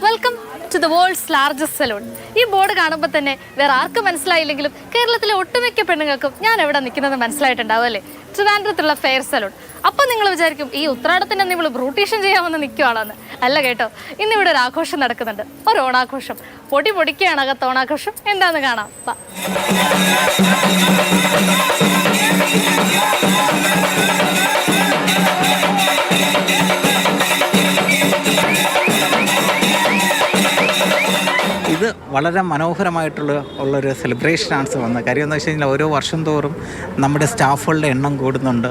Welcome to the world's largest salon. ഈ board കാണുമ്പോൾ തന്നെ വേറെ ആർക്കും മനസ്സിലായില്ലെങ്കിലും കേരളത്തിലെ ഒട്ടുമിക്ക പെണ്ണുങ്ങൾക്കും ഞാൻ എവിടെ നിൽക്കുന്നത് മനസ്സിലായിട്ടുണ്ടാവും അല്ലേ? ട്രിവാൻഡ്രത്തുള്ള ഫെയർ സലൂൺ. അപ്പം നിങ്ങൾ വിചാരിക്കും ഈ ഉത്രാടത്തിന് നിങ്ങൾ ബ്രൂട്ടീഷൻ ചെയ്യാമെന്ന് നിൽക്കുകയാണെന്ന്. അല്ല കേട്ടോ, ഇന്നിവിടെ ഒരു ആഘോഷം നടക്കുന്നുണ്ട്, ഒരു ഓണാഘോഷം. പൊടി പൊടിക്കുകയാണ് അകത്ത് ഓണാഘോഷം. എന്താണെന്ന് കാണാം. ഇത് വളരെ ഉള്ളൊരു സെലിബ്രേഷനാണ് വന്നത്. കാര്യം എന്ന് വെച്ച് കഴിഞ്ഞാൽ ഓരോ വർഷം തോറും നമ്മുടെ സ്റ്റാഫുകളുടെ എണ്ണം കൂടുന്നുണ്ട്.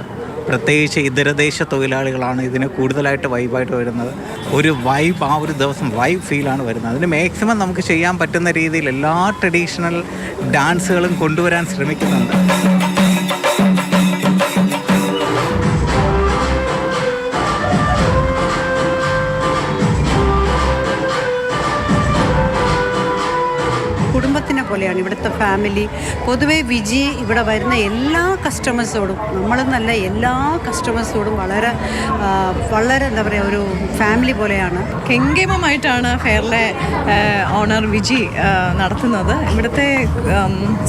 പ്രത്യേകിച്ച് ഇതരദേശ തൊഴിലാളികളാണ് ഇതിന് കൂടുതലായിട്ട് വൈബായിട്ട് വരുന്നത്. ഒരു വൈബ്, ആ ഒരു ദിവസം വൈബ് ഫീലാണ് വരുന്നത്. അതിന് മാക്സിമം നമുക്ക് ചെയ്യാൻ പറ്റുന്ന രീതിയിൽ എല്ലാ ട്രഡീഷണൽ ഡാൻസുകളും കൊണ്ടുവരാൻ ശ്രമിക്കുന്നുണ്ട്. കുടുംബത്തിനെ പോലെയാണ് ഇവിടുത്തെ ഫാമിലി. പൊതുവേ വിജി ഇവിടെ വരുന്ന എല്ലാ കസ്റ്റമേഴ്സോടും, നമ്മളെന്നല്ല എല്ലാ കസ്റ്റമേഴ്സോടും വളരെ എന്താ പറയുക, ഒരു ഫാമിലി പോലെയാണ്. കെങ്കേമമായിട്ടാണ് ഫെയറിലെ ഓണർ വിജി നടത്തുന്നത്. ഇവിടുത്തെ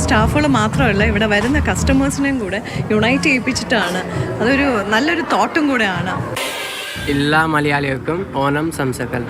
സ്റ്റാഫുകൾ മാത്രമല്ല, ഇവിടെ വരുന്ന കസ്റ്റമേഴ്സിനെയും കൂടെ യുണൈറ്റ് ചെയ്യിപ്പിച്ചിട്ടാണ്. അതൊരു നല്ലൊരു തോട്ടും കൂടെയാണ്. എല്ലാ മലയാളികൾക്കും ഓണം സംസകൾ.